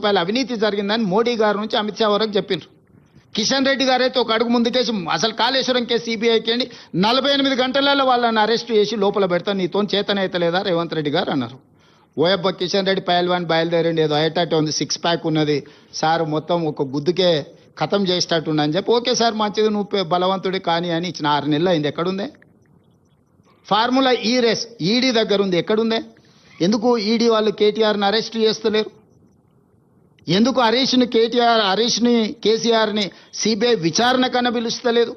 రూపాయల అవినీతి జరిగిందని మోడీ గారి నుంచి అమిత్ షా వరకు చెప్పిండ్రు. కిషన్ రెడ్డి గారైతే ఒక అడుగు ముందుకేసి అసలు కాళేశ్వరం కేసు సిబిఐకి అండి 48 గంటలలో వాళ్ళని అరెస్ట్ చేసి లోపల పెడతా, నీతో చేతనైతే లేదా రేవంత్ రెడ్డి గారు అన్నారు. ఓయబ్బ కిషన్ రెడ్డి పైల్వాన్ బయలుదేరండి, ఏదో అయ్యేటట్టు ఉంది, 6 ప్యాక్ ఉన్నది సార్, మొత్తం ఒక గుద్దుకే ఖతం చేసేటట్టు అని చెప్పి, ఓకే సార్ మంచిది నువ్వు బలవంతుడి కానీ అని ఇచ్చిన 6 నెలలు అయింది. ఎక్కడుందే ఫార్ములా ఈ రేస్? ఈడీ దగ్గర ఉంది, ఎక్కడుందే? ఎందుకు ఈడీ వాళ్ళు కేటీఆర్ని అరెస్ట్ చేస్తలేరు? ఎందుకు హరీష్ని కేసీఆర్ని సిబిఐ విచారణ కన్నా పిలుస్తలేదు?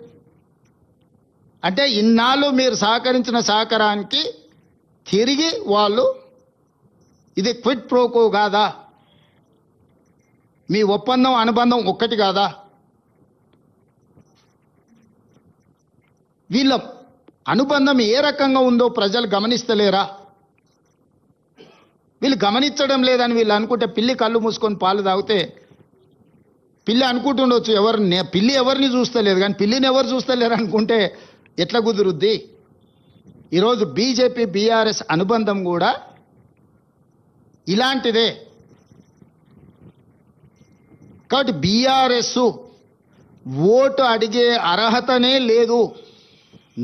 అంటే ఇన్నాళ్ళు మీరు సహకరించిన సహకారానికి తిరిగి వాళ్ళు ఇది క్విట్ ప్రోకో కాదా? మీ ఒప్పందం అనుబంధం ఒక్కటి కాదా? వీళ్ళ అనుబంధం ఏ రకంగా ఉందో ప్రజలు గమనిస్తలేరా? వీళ్ళు గమనించడం లేదని వీళ్ళు అనుకుంటే, పిల్లి కళ్ళు మూసుకొని పాలు తాగితే పిల్లి అనుకుంటుండొచ్చు పిల్లి ఎవరిని చూస్తలేదు, కానీ పిల్లిని ఎవరు చూస్తలేరు అనుకుంటే ఎట్లా కుదురుద్ది? ఈరోజు బీజేపీ బీఆర్ఎస్ అనుబంధం కూడా ఇలాంటిదే. కాబట్టి బీఆర్ఎస్ ఓటు అడిగే అర్హతనే లేదు,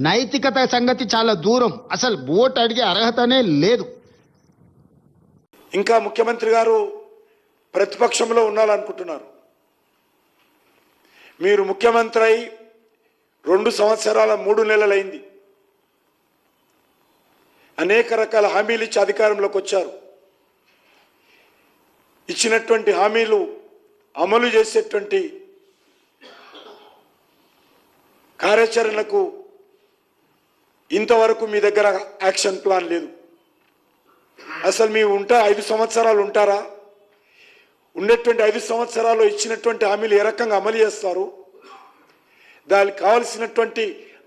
నైతికత సంగతి చాలా దూరం, అసలు ఓటు అడిగే అర్హతనే లేదు. ఇంకా ముఖ్యమంత్రి గారు ప్రతిపక్షంలో ఉండాలనుకుంటున్నారు. మీరు ముఖ్యమంత్రి అయి 2 సంవత్సరాల 3 నెలలైంది. అనేక రకాల హామీలు ఇచ్చి అధికారంలోకి వచ్చారు. ఇచ్చినటువంటి హామీలు అమలు చేసేటువంటి కార్యాచరణకు ఇంతవరకు మీ దగ్గర యాక్షన్ ప్లాన్ లేదు. అసలు మీ 5 సంవత్సరాలు ఉంటారా? ఉన్నటువంటి 5 సంవత్సరాలు ఇచ్చినటువంటి హామీలు ఏ రకంగా అమలు చేస్తారు? దానికి కావలసినటువంటి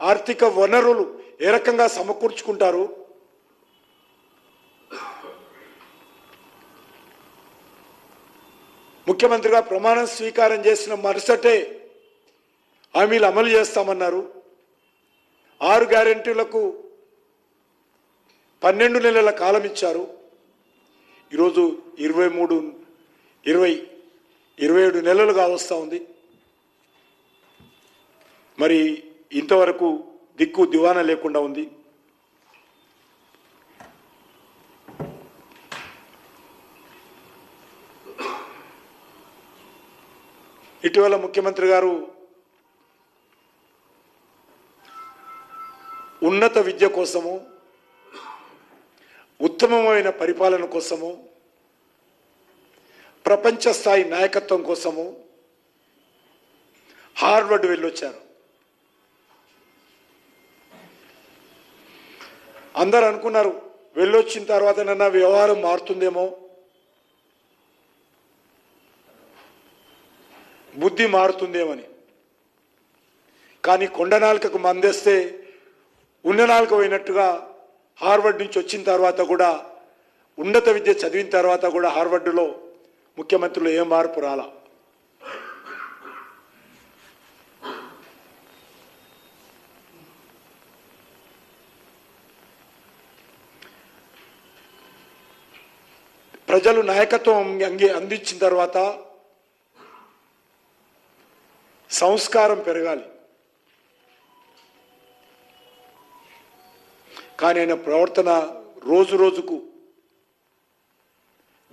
ఆర్థిక వనరులు ఏ రకంగా సమకూర్చుకుంటారు? ముఖ్యమంత్రిగా ప్రమాణ స్వీకారం చేసిన మరుసటే హామీలు అమలు చేస్తామన్నారు. 6 గ్యారెంటీలకు 12 నెలల కాలం ఇచ్చారు. ఈరోజు 27 నెలలుగా వస్తూ ఉంది. మరి ఇంతవరకు దిక్కు దివానా లేకుండా ఉంది. ఇటీవల ముఖ్యమంత్రి గారు ఉన్నత విద్య కోసము, ఉత్తమమైన పరిపాలన కోసము, ప్రపంచ స్థాయి నాయకత్వం కోసము హార్వర్డ్ వెళ్ళొచ్చారు. అందరూ అనుకున్నారు వెళ్ళొచ్చిన తర్వాత నన్న వ్యవహారం మారుతుందేమో, బుద్ధి మారుతుందేమని. కానీ కొండ నాలుకకు మందేస్తే ఉన్న నాలుక పోయినట్టుగా హార్వర్డ్ నుంచి వచ్చిన తర్వాత కూడా, ఉన్నత విద్య చదివిన తర్వాత కూడా హార్వర్డ్లో ముఖ్యమంత్రులు ఏం మార్పు రాలా. ప్రజలు నాయకత్వం అందించిన తర్వాత సంస్కారం పెరగాలి. కానీ ఆయన ప్రవర్తన రోజు రోజుకు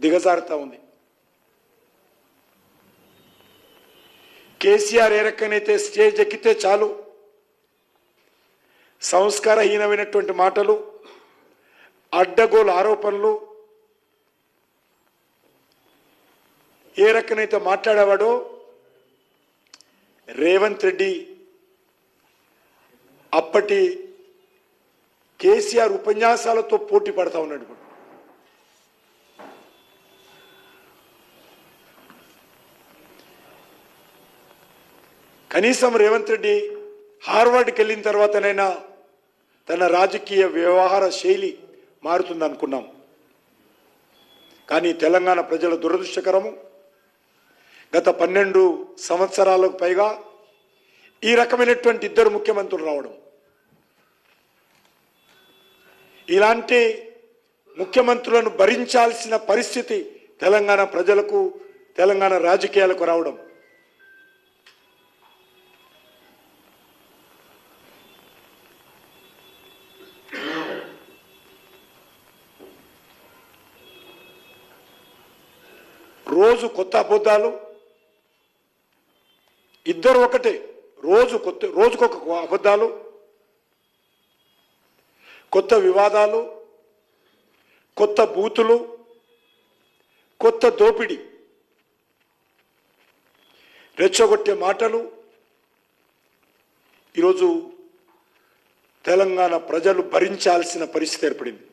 దిగజారుతా ఉంది. కేసీఆర్ ఏ రకంగానైతే స్టేజ్ ఎక్కితే చాలు సంస్కారహీనమైనటువంటి మాటలు, అడ్డగోలు ఆరోపణలు ఏ రకంగానైతే మాట్లాడేవాడో, రేవంత్ రెడ్డి అప్పటి కేసీఆర్ ఉపన్యాసాలతో పోటీ పడతా ఉన్నాడు. కనీసం రేవంత్ రెడ్డి హార్వర్డ్కి వెళ్ళిన తర్వాతనైనా తన రాజకీయ వ్యవహార శైలి మారుతుంది అనుకున్నాం. కానీ తెలంగాణ ప్రజల దురదృష్టకరము, గత 12 సంవత్సరాలకు పైగా ఈ రకమైనటువంటి 2 ముఖ్యమంత్రులు రావడం. ఇలాంటి ముఖ్యమంత్రులను భరించాల్సిన పరిస్థితి తెలంగాణ ప్రజలకు తెలంగాణ రాజకీయాలకు రావడం. రోజు కొత్త అబద్ధాలు, ఇద్దరు ఒకటే, రోజుకొక అబద్ధాలు, కొత్త వివాదాలు, కొత్త బూతులు, కొత్త దోపిడీ, రెచ్చగొట్టే మాటలు. ఈరోజు తెలంగాణ ప్రజలు భరించాల్సిన పరిస్థితి ఏర్పడింది.